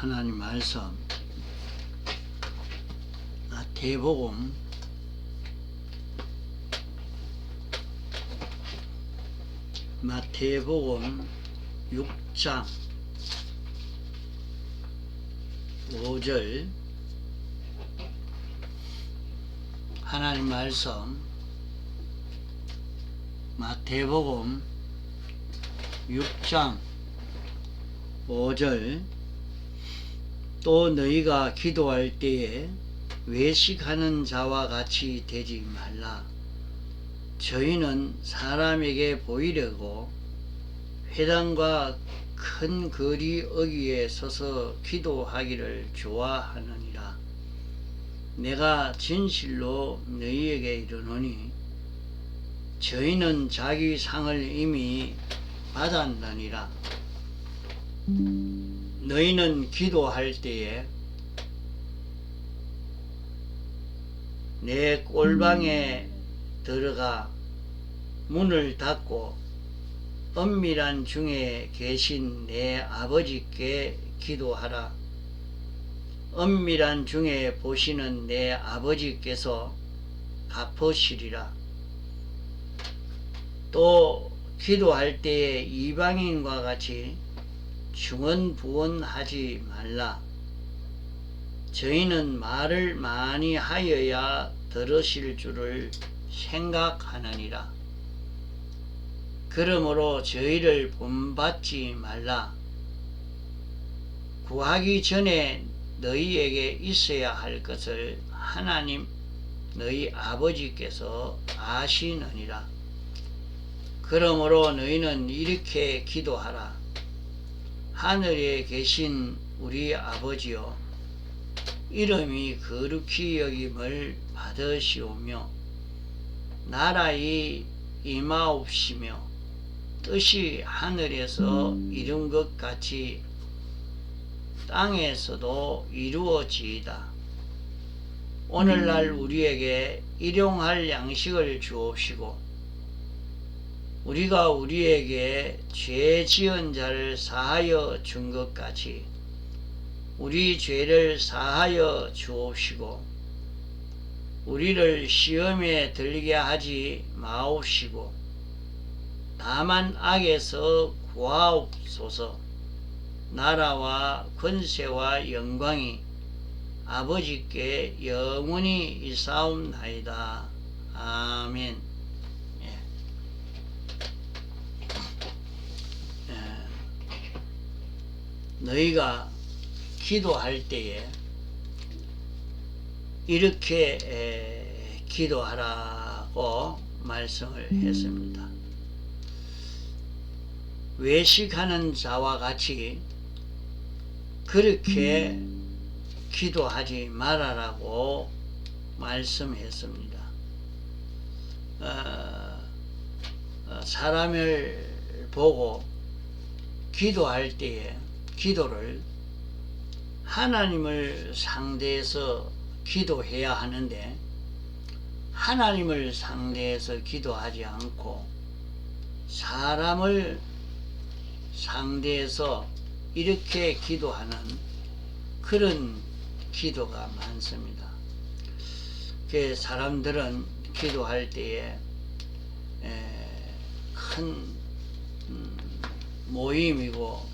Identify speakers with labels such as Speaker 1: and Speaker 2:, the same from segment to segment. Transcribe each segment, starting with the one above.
Speaker 1: 하나님 말씀 마태복음 6장 5절 하나님 말씀 마태복음 6장 5절 또 너희가 기도할 때에 외식하는 자와 같이 되지 말라. 저희는 사람에게 보이려고 회당과 큰 거리 어귀에 서서 기도하기를 좋아하느니라. 내가 진실로 너희에게 이르노니 저희는 자기 상을 이미 받았느니라. 너희는 기도할 때에 내 꼴방에 들어가 문을 닫고 은밀한 중에 계신 내 아버지께 기도하라. 은밀한 중에 보시는 내 아버지께서 갚으시리라. 또 기도할 때에 이방인과 같이 중언부언하지 말라. 저희는 말을 많이 하여야 들으실 줄을 생각하느니라. 그러므로 저희를 본받지 말라. 구하기 전에 너희에게 있어야 할 것을 하나님 너희 아버지께서 아시느니라. 그러므로 너희는 이렇게 기도하라. 하늘에 계신 우리 아버지여, 이름이 거룩히 여김을 받으시오며 나라의 임하옵시며 뜻이 하늘에서 이룬 것 같이 땅에서도 이루어지이다. 오늘날 우리에게 일용할 양식을 주옵시고 우리가 우리에게 죄 지은 자를 사하여 준 것 같이 우리 죄를 사하여 주옵시고 우리를 시험에 들게 하지 마옵시고 다만 악에서 구하옵소서. 나라와 권세와 영광이 아버지께 영원히 있사옵나이다. 아멘. 너희가 기도할 때에 이렇게 기도하라고 말씀을 했습니다. 외식하는 자와 같이 그렇게 기도하지 말아라고 말씀했습니다. 사람을 보고 기도할 때에 기도를 하나님을 상대해서 기도해야 하는데 하나님을 상대해서 기도하지 않고 사람을 상대해서 이렇게 기도하는 그런 기도가 많습니다. 그 사람들은 기도할 때에 큰 모임이고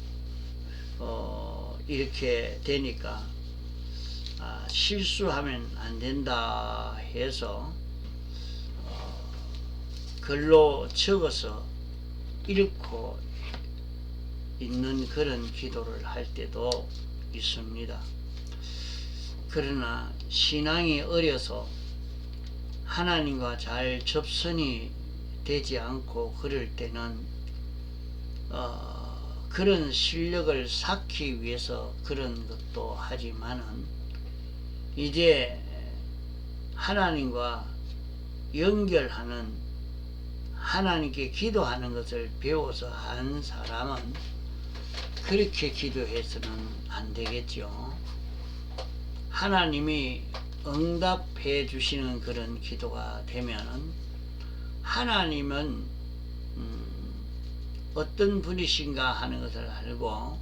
Speaker 1: 이렇게 되니까 실수하면 안 된다 해서 글로 적어서 읽고 있는 그런 기도를 할 때도 있습니다. 그러나 신앙이 어려서 하나님과 잘 접선이 되지 않고 그럴 때는 그런 실력을 쌓기 위해서 그런 것도 하지만은 이제 하나님과 연결하는 하나님께 기도하는 것을 배워서 한 사람은 그렇게 기도해서는 안 되겠죠. 하나님이 응답해 주시는 그런 기도가 되면은 하나님은 어떤 분이신가 하는 것을 알고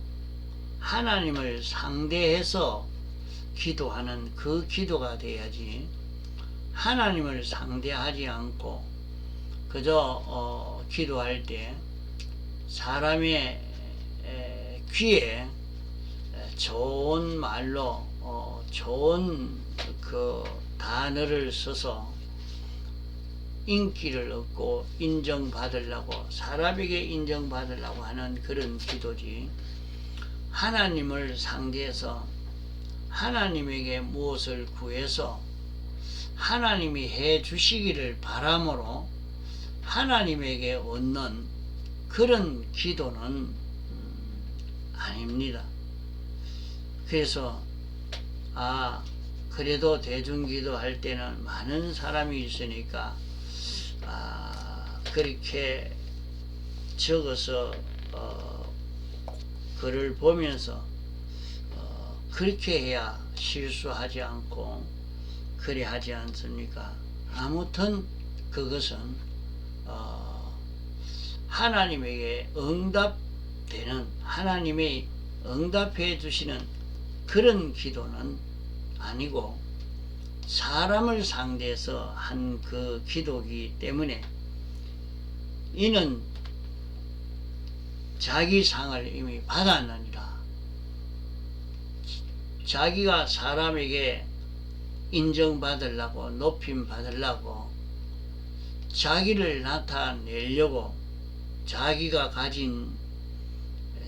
Speaker 1: 하나님을 상대해서 기도하는 그 기도가 돼야지, 하나님을 상대하지 않고 그저 기도할 때 사람의 귀에 좋은 말로 좋은 그 단어를 써서 인기를 얻고 인정받으려고, 사람에게 인정받으려고 하는 그런 기도지, 하나님을 상대해서 하나님에게 무엇을 구해서 하나님이 해 주시기를 바람으로 하나님에게 얻는 그런 기도는 아닙니다. 그래서 그래도 대중기도 할 때는 많은 사람이 있으니까 그렇게 적어서 글을 보면서 그렇게 해야 실수하지 않고 그래 하지 않습니까? 아무튼 그것은 하나님에게 응답되는, 하나님이 응답해 주시는 그런 기도는 아니고 사람을 상대해서 한 그 기도이기 때문에 이는 자기 상을 이미 받았느니라. 자기가 사람에게 인정받으려고, 높임 받으려고, 자기를 나타내려고 자기가 가진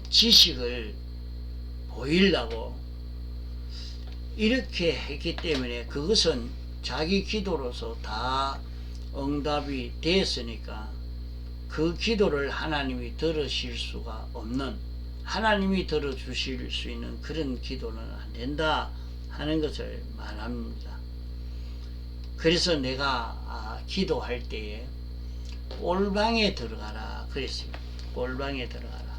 Speaker 1: 지식을 보이려고 이렇게 했기 때문에 그것은 자기 기도로서 다 응답이 됐으니까 그 기도를 하나님이 들으실 수가 없는, 하나님이 들어주실 수 있는 그런 기도는 안 된다 하는 것을 말합니다. 그래서 내가 기도할 때에 꼴방에 들어가라 그랬습니다. 꼴방에 들어가라.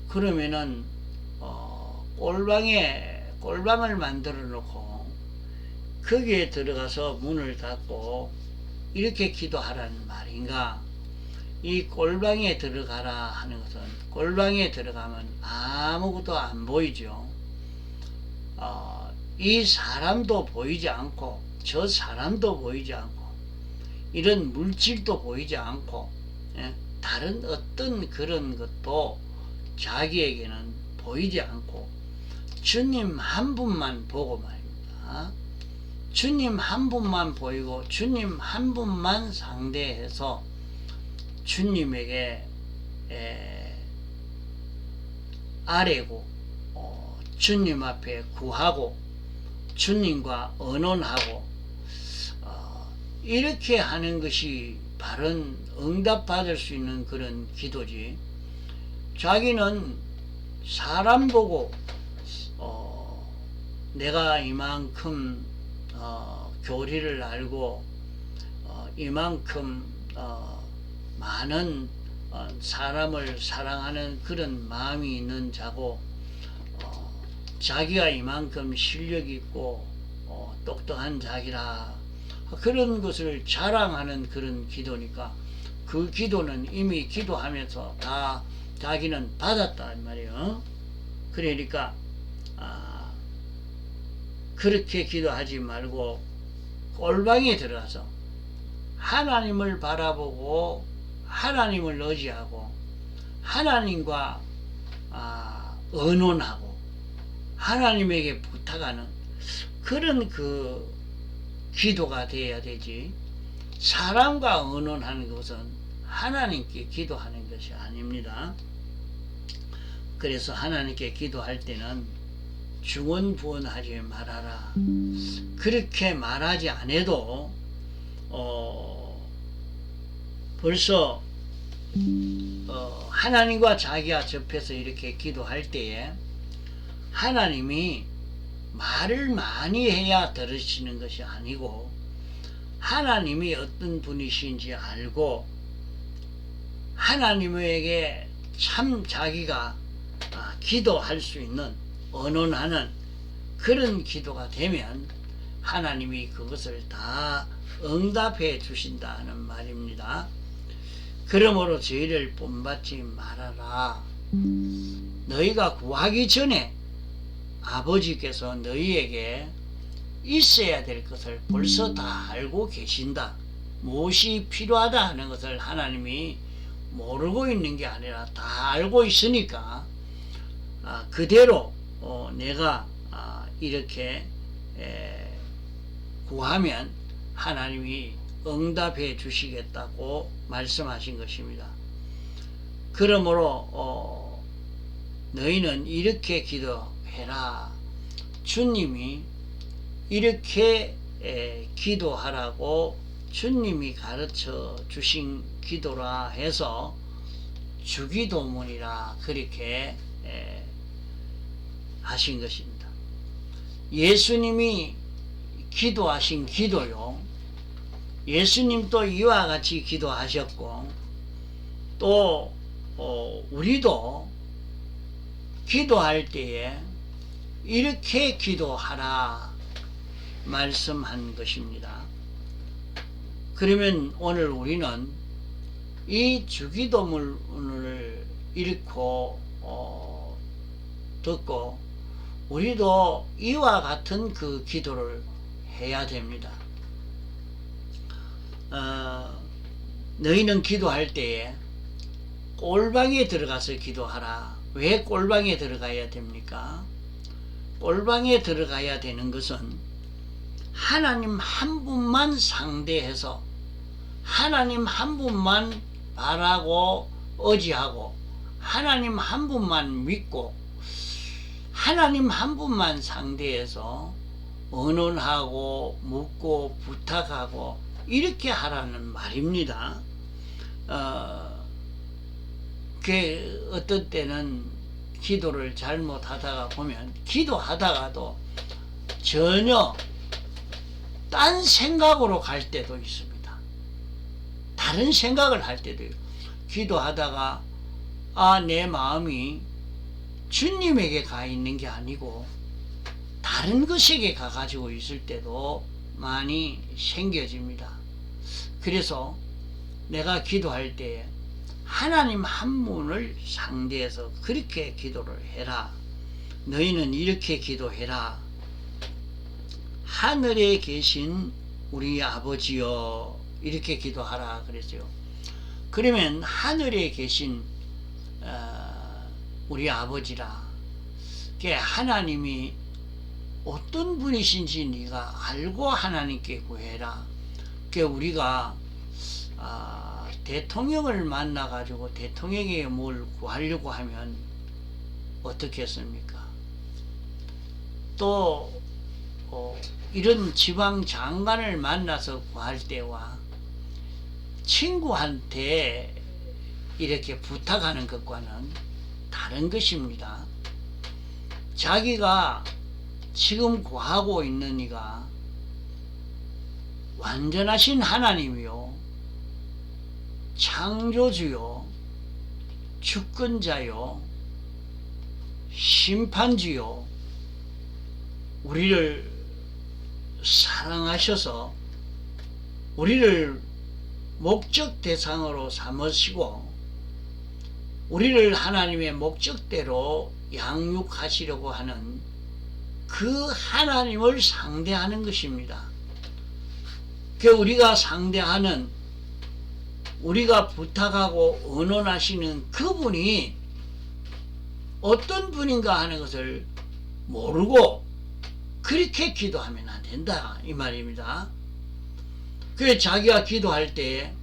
Speaker 1: 그러면은 꼴방을 만들어 놓고 거기에 들어가서 문을 닫고 이렇게 기도하라는 말인가? 이 꼴방에 들어가라 하는 것은, 꼴방에 들어가면 아무것도 안 보이죠. 이 사람도 보이지 않고 저 사람도 보이지 않고 이런 물질도 보이지 않고 다른 어떤 그런 것도 자기에게는 보이지 않고 주님 한 분만 보고 말입니다. 주님 한 분만 보이고 주님 한 분만 상대해서 주님에게 아뢰고 주님 앞에 구하고 주님과 언언하고 이렇게 하는 것이 바른 응답받을 수 있는 그런 기도지, 자기는 사람 보고 내가 이만큼 교리를 알고 이만큼 많은 사람을 사랑하는 그런 마음이 있는 자고 자기가 이만큼 실력 있고 똑똑한 자기라 그런 것을 자랑하는 그런 기도니까 그 기도는 이미 기도하면서 다 자기는 받았다 이 말이에요. 그러니까 그렇게 기도하지 말고 꼴방에 들어가서 하나님을 바라보고 하나님을 의지하고 하나님과 의논하고 하나님에게 부탁하는 그런 그 기도가 되어야 되지, 사람과 의논하는 것은 하나님께 기도하는 것이 아닙니다. 그래서 하나님께 기도할 때는 중언부언하지 말아라. 그렇게 말하지 않아도 벌써 하나님과 자기가 접해서 이렇게 기도할 때에 하나님이 말을 많이 해야 들으시는 것이 아니고 하나님이 어떤 분이신지 알고 하나님에게 참 자기가 기도할 수 있는, 언언하는 그런 기도가 되면 하나님이 그것을 다 응답해 주신다는 말입니다. 그러므로 저희를 본받지 말아라. 너희가 구하기 전에 아버지께서 너희에게 있어야 될 것을 벌써 다 알고 계신다. 무엇이 필요하다 하는 것을 하나님이 모르고 있는 게 아니라 다 알고 있으니까 그대로 내가 이렇게 구하면 하나님이 응답해 주시겠다고 말씀하신 것입니다. 그러므로 너희는 이렇게 기도해라. 주님이 이렇게 기도하라고 주님이 가르쳐 주신 기도라 해서 주기도문이라 그렇게 하신 것입니다. 예수님이 기도하신 기도요. 예수님도 이와 같이 기도하셨고 또 우리도 기도할 때에 이렇게 기도하라 말씀한 것입니다. 그러면 오늘 우리는 이 주기도문을 읽고 듣고 우리도 이와 같은 그 기도를 해야 됩니다. 너희는 기도할 때에 꼴방에 들어가서 기도하라. 왜 꼴방에 들어가야 됩니까? 꼴방에 들어가야 되는 것은 하나님 한 분만 상대해서 하나님 한 분만 바라고 의지하고 하나님 한 분만 믿고 하나님 한 분만 상대해서 의논하고 묻고 부탁하고 이렇게 하라는 말입니다. 어떤 때는 기도를 잘못하다가 보면 기도하다가도 전혀 딴 생각으로 갈 때도 있습니다. 다른 생각을 할 때도 있고 기도하다가 내 마음이 주님에게 가 있는 게 아니고 다른 것에게 가가지고 있을 때도 많이 생겨집니다. 그래서 내가 기도할 때 하나님 한 분을 상대해서 그렇게 기도를 해라. 너희는 이렇게 기도해라. 하늘에 계신 우리 아버지여 이렇게 기도하라 그랬어요. 그러면 하늘에 계신 우리 아버지라 하나님이 어떤 분이신지 네가 알고 하나님께 구해라. 우리가 대통령을 만나 가지고 대통령에게 뭘 구하려고 하면 어떻게 했습니까? 또 이런 지방 장관을 만나서 구할 때와 친구한테 이렇게 부탁하는 것과는 다른 것입니다. 자기가 지금 구하고 있는 이가 완전하신 하나님이요 창조주요 주권자요 심판주요 우리를 사랑하셔서 우리를 목적 대상으로 삼으시고 우리를 하나님의 목적대로 양육하시려고 하는 그 하나님을 상대하는 것입니다. 우리가 상대하는 우리가 부탁하고 의논하시는 그분이 어떤 분인가 하는 것을 모르고 그렇게 기도하면 안 된다 이 말입니다. 자기가 기도할 때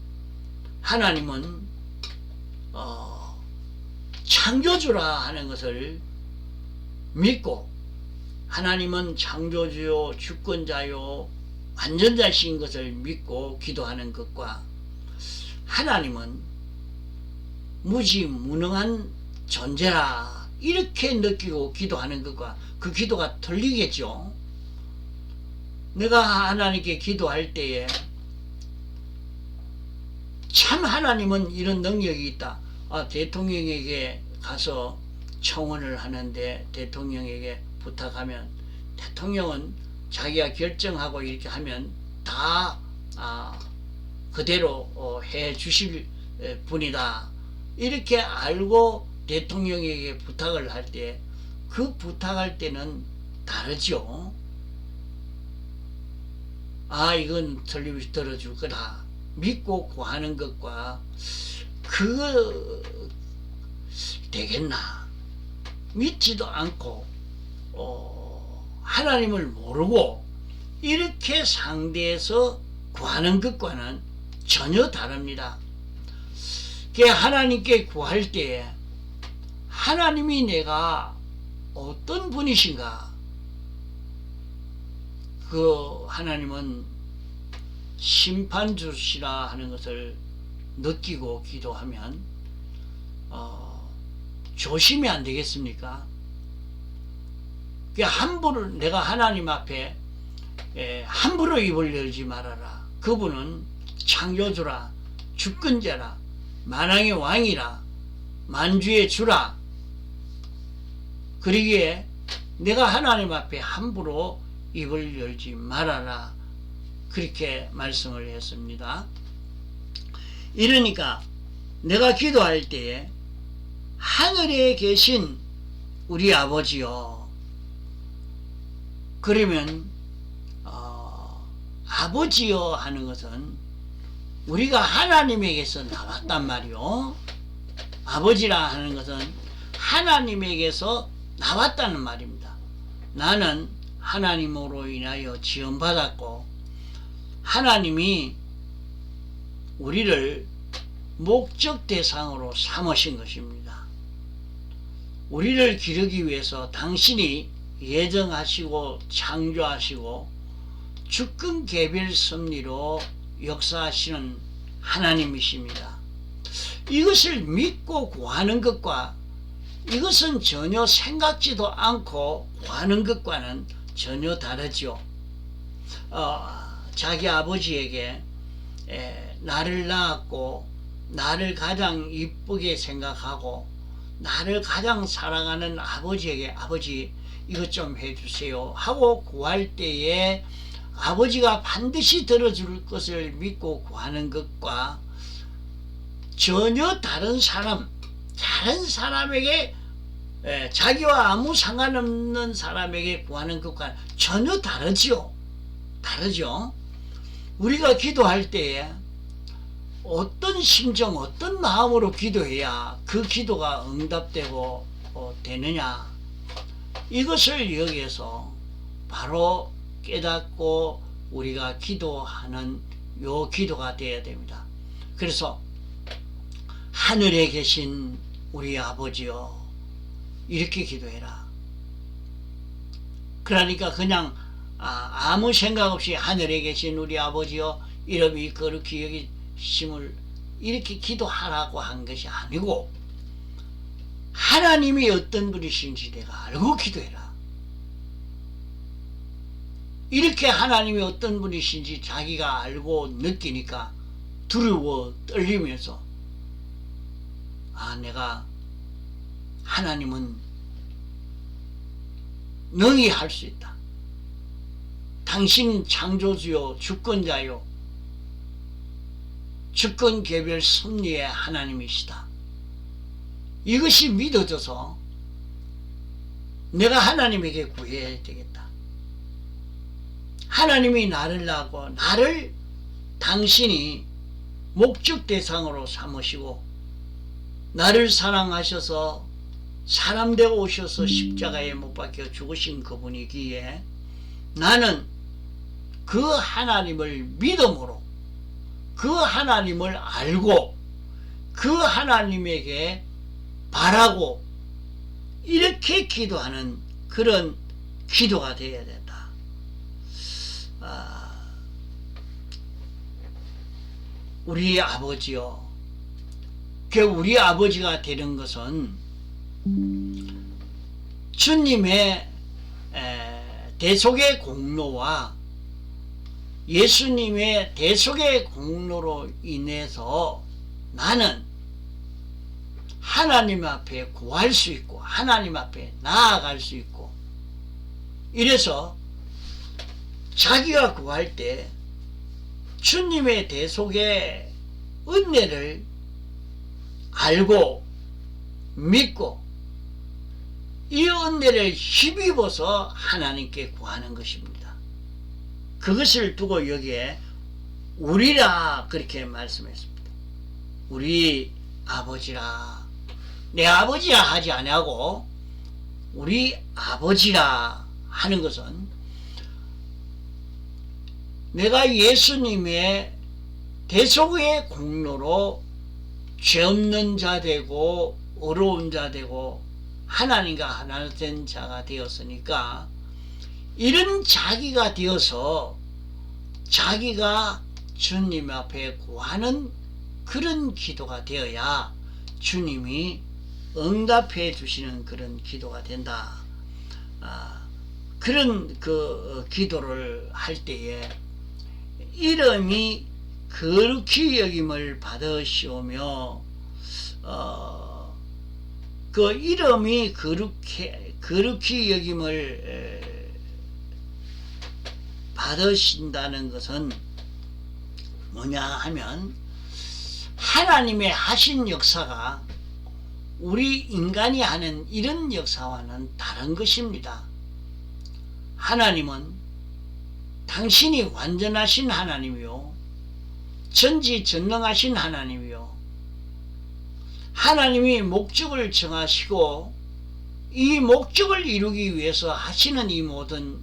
Speaker 1: 하나님은 창조주라 하는 것을 믿고 하나님은 창조주요 주권자요 완전자신 것을 믿고 기도하는 것과 하나님은 무지무능한 존재라 이렇게 느끼고 기도하는 것과 그 기도가 틀리겠죠. 내가 하나님께 기도할 때에 참 하나님은 이런 능력이 있다. 대통령에게 가서 청원을 하는데 대통령에게 부탁하면 대통령은 자기가 결정하고 이렇게 하면 다 그대로 해 주실 분이다. 이렇게 알고 대통령에게 부탁을 할 때 그 부탁할 때는 다르죠. 아, 이건 틀림없이 들어줄 거다 믿고 구하는 것과 그거 되겠나 믿지도 않고 하나님을 모르고 이렇게 상대해서 구하는 것과는 전혀 다릅니다. 하나님께 구할 때 하나님이 내가 어떤 분이신가, 그 하나님은 심판주시라 하는 것을 느끼고 기도하면 조심이 안 되겠습니까? 함부로 내가 하나님 앞에 함부로 입을 열지 말아라. 그분은 창조주라, 주권자라, 만왕의 왕이라, 만주의 주라. 그러기에 내가 하나님 앞에 함부로 입을 열지 말아라. 그렇게 말씀을 했습니다. 이러니까 내가 기도할 때에 하늘에 계신 우리 아버지요, 그러면 아버지요 하는 것은 우리가 하나님에게서 나왔단 말이요. 아버지라 하는 것은 하나님에게서 나왔다는 말입니다. 나는 하나님으로 인하여 지원받았고 하나님이 우리를 목적 대상으로 삼으신 것입니다. 우리를 기르기 위해서 당신이 예정하시고 창조하시고 주권 개별 섭리로 역사하시는 하나님이십니다. 이것을 믿고 구하는 것과 이것은 전혀 생각지도 않고 구하는 것과는 전혀 다르죠. 자기 아버지에게 나를 낳았고 나를 가장 이쁘게 생각하고 나를 가장 사랑하는 아버지에게 아버지 이것 좀 해주세요 하고 구할 때에 아버지가 반드시 들어줄 것을 믿고 구하는 것과 전혀 다른 사람에게 자기와 아무 상관없는 사람에게 구하는 것과 전혀 다르죠. 우리가 기도할 때에 어떤 심정, 어떤 마음으로 기도해야 그 기도가 응답되고 되느냐, 이것을 여기에서 바로 깨닫고 우리가 기도하는 요 기도가 되어야 됩니다. 그래서 하늘에 계신 우리 아버지여, 이렇게 기도해라. 그러니까 그냥 아무 생각 없이 하늘에 계신 우리 아버지여 이름이 거룩히 여기심을 이렇게 기도하라고 한 것이 아니고 하나님이 어떤 분이신지 내가 알고 기도해라. 이렇게 하나님이 어떤 분이신지 자기가 알고 느끼니까 두려워 떨리면서 내가 하나님은 능히 할 수 있다. 당신 창조주요 주권자요 주권 개별 섭리의 하나님이시다. 이것이 믿어져서 내가 하나님에게 구해야 되겠다. 하나님이 나를 낳고 나를 당신이 목적 대상으로 삼으시고 나를 사랑하셔서 사람 되어 오셔서 십자가에 못 박혀 죽으신 그분이기에 나는 그 하나님을 믿음으로 그 하나님을 알고 그 하나님에게 바라고 이렇게 기도하는 그런 기도가 되어야 된다. 우리 아버지요, 우리 아버지가 되는 것은 주님의 대속의 공로와 예수님의 대속의 공로로 인해서 나는 하나님 앞에 구할 수 있고 하나님 앞에 나아갈 수 있고, 이래서 자기가 구할 때 주님의 대속의 은혜를 알고 믿고 이 은혜를 힘입어서 하나님께 구하는 것입니다. 그것을 두고 여기에 우리라 그렇게 말씀했습니다. 우리 아버지라, 내 아버지라 하지 아니하고 우리 아버지라 하는 것은 내가 예수님의 대속의 공로로 죄 없는 자 되고 어려운 자 되고 하나님과 하나 된 자가 되었으니까 이런 자기가 되어서 자기가 주님 앞에 구하는 그런 기도가 되어야 주님이 응답해 주시는 그런 기도가 된다. 그런 그 기도를 할 때에 이름이 거룩히 여김을 받으시오며 그 이름이 거룩히 여김을 받으신다는 것은 뭐냐 하면 하나님의 하신 역사가 우리 인간이 하는 이런 역사와는 다른 것입니다. 하나님은 당신이 완전하신 하나님이요 전지전능하신 하나님이요 하나님이 목적을 정하시고 이 목적을 이루기 위해서 하시는 이 모든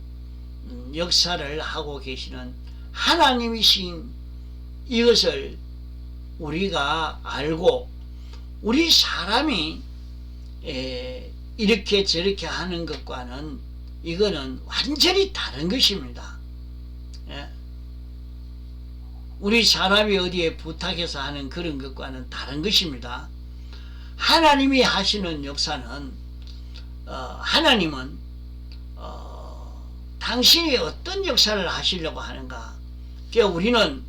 Speaker 1: 역사를 하고 계시는 하나님이신 이것을 우리가 알고 우리 사람이 이렇게 저렇게 하는 것과는 이거는 완전히 다른 것입니다. 우리 사람이 어디에 부탁해서 하는 그런 것과는 다른 것입니다. 하나님이 하시는 역사는 하나님은 당신이 어떤 역사를 하시려고 하는가. 그러니까 우리는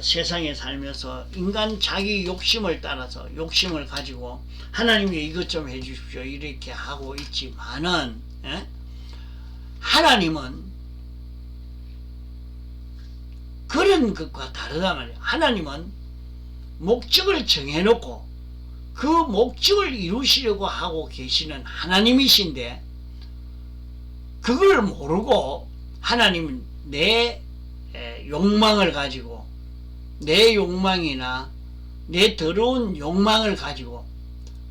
Speaker 1: 세상에 살면서 인간 자기 욕심을 따라서 욕심을 가지고 하나님이 이것 좀 해주십시오 이렇게 하고 있지만은 하나님은 그런 것과 다르단 말이에요. 하나님은 목적을 정해놓고 그 목적을 이루시려고 하고 계시는 하나님이신데 그걸 모르고 하나님은 내 욕망을 가지고 내 욕망이나 내 더러운 욕망을 가지고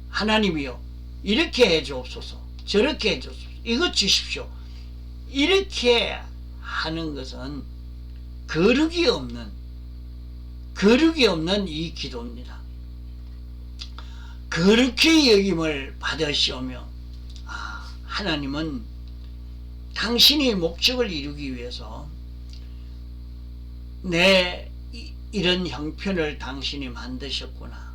Speaker 1: 하나님이요 이렇게 해주옵소서 저렇게 해주옵소서 이것 주십시오 이렇게 하는 것은 거룩이 없는 이 기도입니다. 거룩히 여김을 받으시오며 하나님은 당신이 목적을 이루기 위해서 내 이런 형편을 당신이 만드셨구나.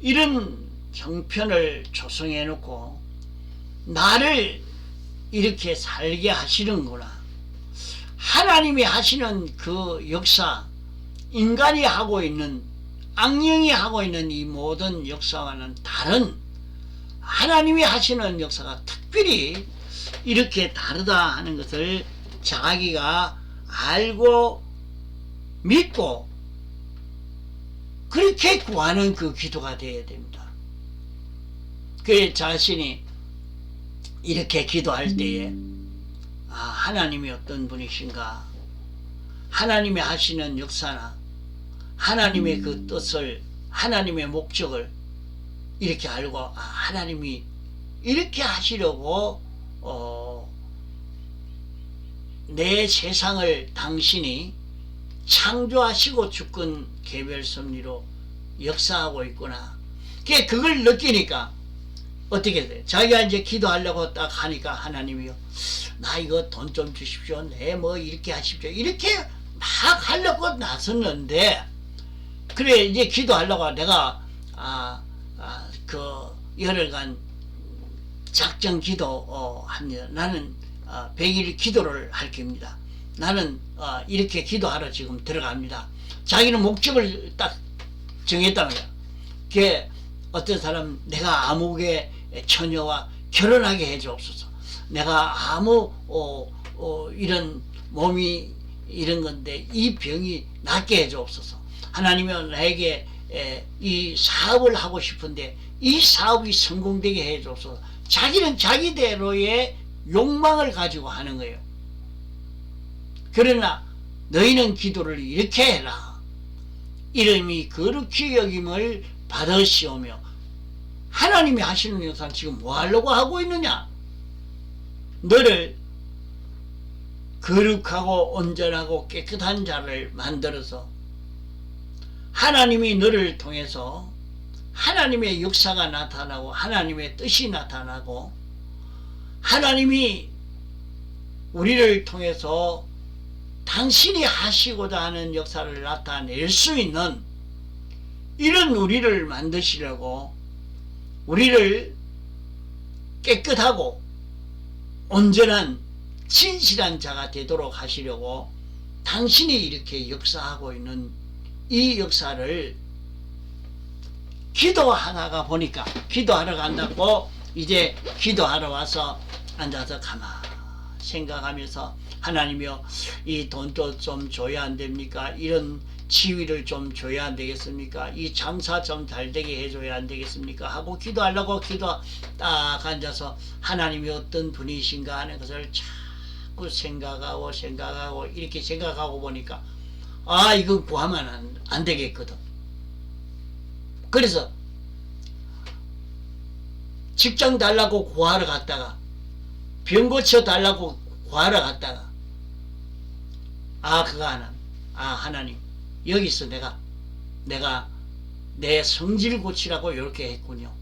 Speaker 1: 이런 형편을 조성해 놓고 나를 이렇게 살게 하시는구나. 하나님이 하시는 그 역사, 인간이 하고 있는 악령이 하고 있는 이 모든 역사와는 다른 하나님이 하시는 역사가 특별히 이렇게 다르다 하는 것을 자기가 알고 믿고 그렇게 구하는 그 기도가 되어야 됩니다. 그 자신이 이렇게 기도할 때에 하나님이 어떤 분이신가, 하나님이 하시는 역사나 하나님의 그 뜻을, 하나님의 목적을 이렇게 알고 하나님이 이렇게 하시려고 내 세상을 당신이 창조하시고 주권 개별 섭리로 역사하고 있구나. 그걸 느끼니까 어떻게 돼? 자기가 이제 기도하려고 딱 하니까 하나님이요, 나 이거 돈 좀 주십시오. 내 뭐 이렇게 하십시오. 이렇게 막 하려고 나섰는데, 그래 이제 기도하려고 내가 그 열흘간 작정 기도 합니다. 나는 100일 기도를 할 겁니다. 나는 이렇게 기도하러 지금 들어갑니다. 자기는 목적을 딱 정했단 말이야. 그게 어떤 사람, 내가 암흑의 처녀와 결혼하게 해주옵소서. 내가 아무 이런 몸이 이런 건데 이 병이 낫게 해주옵소서. 하나님은 나에게 이 사업을 하고 싶은데 이 사업이 성공되게 해줘서 자기는 자기대로의 욕망을 가지고 하는 거예요. 그러나 너희는 기도를 이렇게 해라. 이름이 거룩히 여김을 받으시오며. 하나님이 하시는 역사는 지금 뭐 하려고 하고 있느냐? 너를 거룩하고 온전하고 깨끗한 자를 만들어서 하나님이 너를 통해서 하나님의 역사가 나타나고 하나님의 뜻이 나타나고 하나님이 우리를 통해서 당신이 하시고자 하는 역사를 나타낼 수 있는 이런 우리를 만드시려고 우리를 깨끗하고 온전한 진실한 자가 되도록 하시려고 당신이 이렇게 역사하고 있는 이 역사를 기도하다가 보니까 기도하러 간다고 이제 기도하러 와서 앉아서 가만히 생각하면서 하나님이여 이 돈도 좀 줘야 안 됩니까? 이런 지위를 좀 줘야 안 되겠습니까? 이 장사 좀 잘 되게 해줘야 안 되겠습니까? 하고 기도하려고 기도 딱 앉아서 하나님이 어떤 분이신가 하는 것을 자꾸 생각하고 이렇게 생각하고 보니까 아 이거 구하면 안 되겠거든. 그래서 직장 달라고 구하러 갔다가 병 고쳐 달라고 구하러 갔다가 그거 하나 하나님 여기서 내가 내 성질 고치라고 이렇게 했군요.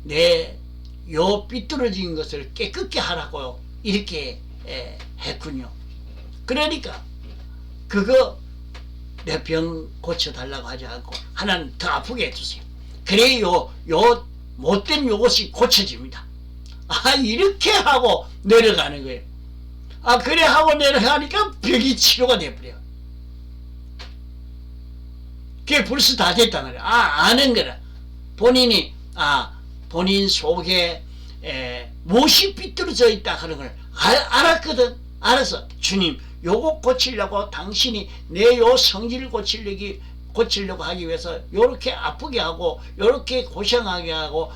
Speaker 1: 내 요 삐뚤어진 것을 깨끗게 하라고 이렇게 했군요. 그러니까 그거 내 병 고쳐달라고 하지 않고 하나님 더 아프게 해주세요. 그래 요 못된 요것이 고쳐집니다. 이렇게 하고 내려가는 거예요. 그래 하고 내려가니까 병이 치료가 돼버려요. 그게 벌써 다 됐단 말이야. 아는 거라. 본인이 본인 속에 무엇이 삐뚤어져 있다 하는 걸 알았거든. 알아서 주님 요거 고치려고 당신이 내 요 성질을 고치려고 하기 위해서 요렇게 아프게 하고 요렇게 고생하게 하고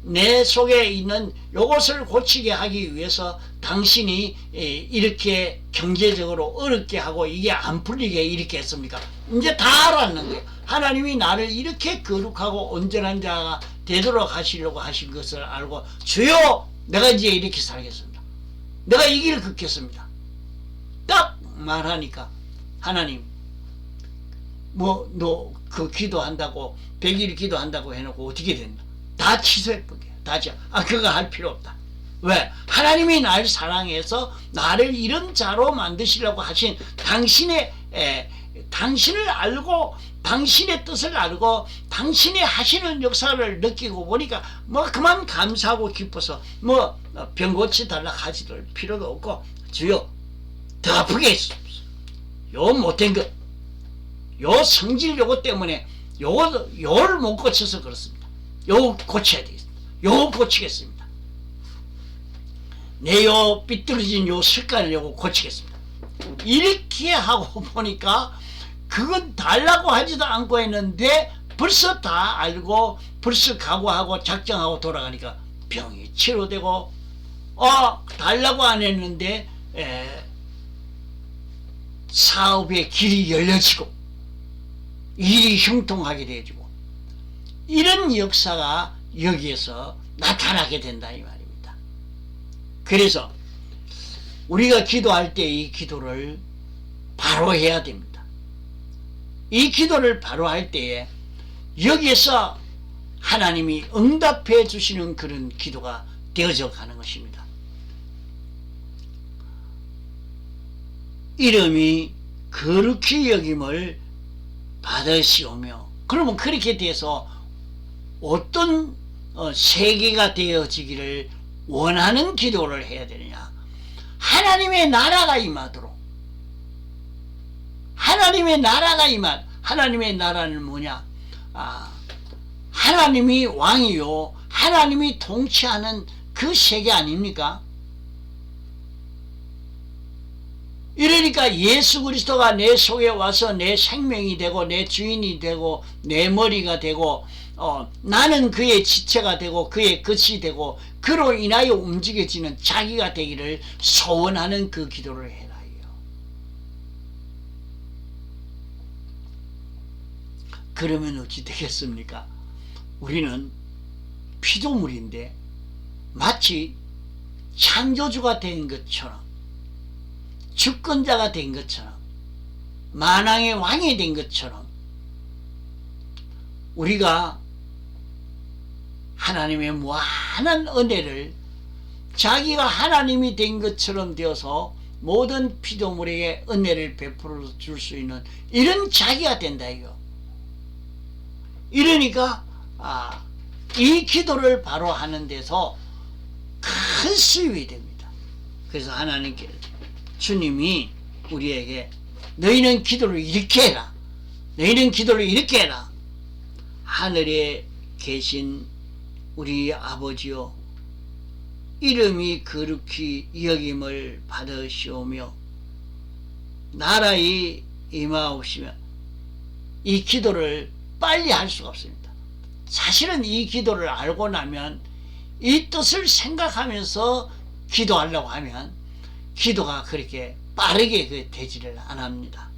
Speaker 1: 내 속에 있는 요것을 고치게 하기 위해서 당신이 이렇게 경제적으로 어렵게 하고 이게 안 풀리게 이렇게 했습니까? 이제 다 알았는 거예요. 하나님이 나를 이렇게 거룩하고 온전한 자가 되도록 하시려고 하신 것을 알고 주여 내가 이제 이렇게 살겠습니다. 내가 이 길을 걷겠습니다. 딱 말하니까 하나님 너 그 기도한다고 100일 기도한다고 해놓고 어떻게 된다? 다 취소해버려. 그거 할 필요 없다. 왜? 하나님이 날 사랑해서 나를 이런 자로 만드시려고 하신 당신을 알고 당신의 뜻을 알고 당신이 하시는 역사를 느끼고 보니까 그만 감사하고 기뻐서 병 고치달라 하지도 필요도 없고 주여 더 아프게 했습니다. 요 못된 것 요 성질 요것 때문에 요를 못 고쳐서 그렇습니다. 요 고쳐야 되겠습니다. 요 고치겠습니다. 내 요 삐뚤어진 요 습관을 요거 고치겠습니다. 이렇게 하고 보니까 그건 달라고 하지도 않고 했는데 벌써 다 알고 벌써 각오하고 작정하고 돌아가니까 병이 치료되고 달라고 안 했는데 사업의 길이 열려지고 일이 형통하게 되어지고 이런 역사가 여기에서 나타나게 된다 이 말입니다. 그래서 우리가 기도할 때 이 기도를 바로 해야 됩니다. 이 기도를 바로 할 때에 여기에서 하나님이 응답해 주시는 그런 기도가 되어져 가는 것입니다. 이름이 거룩히 여김을 받으시오며 그러면 그렇게 돼서 어떤 세계가 되어지기를 원하는 기도를 해야 되느냐? 하나님의 나라가 임하도록 하나님의 나라는 뭐냐? 하나님이 왕이요 하나님이 통치하는 그 세계 아닙니까? 이러니까 예수 그리스도가 내 속에 와서 내 생명이 되고 내 주인이 되고 내 머리가 되고 나는 그의 지체가 되고 그의 끝이 되고 그로 인하여 움직여지는 자기가 되기를 소원하는 그 기도를 해라요. 그러면 어찌 되겠습니까? 우리는 피조물인데 마치 창조주가 된 것처럼, 주권자가 된 것처럼, 만왕의 왕이 된 것처럼 우리가 하나님의 무한한 은혜를 자기가 하나님이 된 것처럼 되어서 모든 피조물에게 은혜를 베풀어 줄 수 있는 이런 자기가 된다 이거. 이러니까 이 기도를 바로 하는 데서 큰 수입이 됩니다. 그래서 하나님께 주님이 우리에게 너희는 기도를 이렇게 해라. 너희는 기도를 이렇게 해라. 하늘에 계신 우리 아버지여, 이름이 거룩히 여김을 받으시오며 나라의 임하옵시며. 이 기도를 빨리 할 수가 없습니다. 사실은 이 기도를 알고 나면 이 뜻을 생각하면서 기도하려고 하면 기도가 그렇게 빠르게 되지를 않습니다.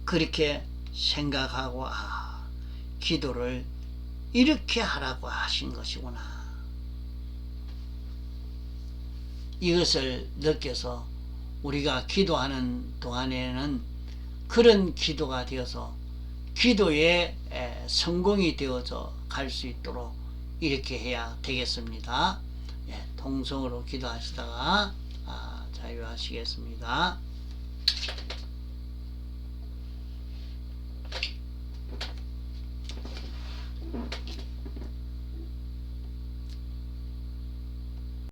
Speaker 1: 그렇게 생각하고 기도를 이렇게 하라고 하신 것이구나. 이것을 느껴서 우리가 기도하는 동안에는 그런 기도가 되어서 기도에 성공이 되어져 갈 수 있도록 이렇게 해야 되겠습니다. 통성으로 기도하시다가 자유하시겠습니다.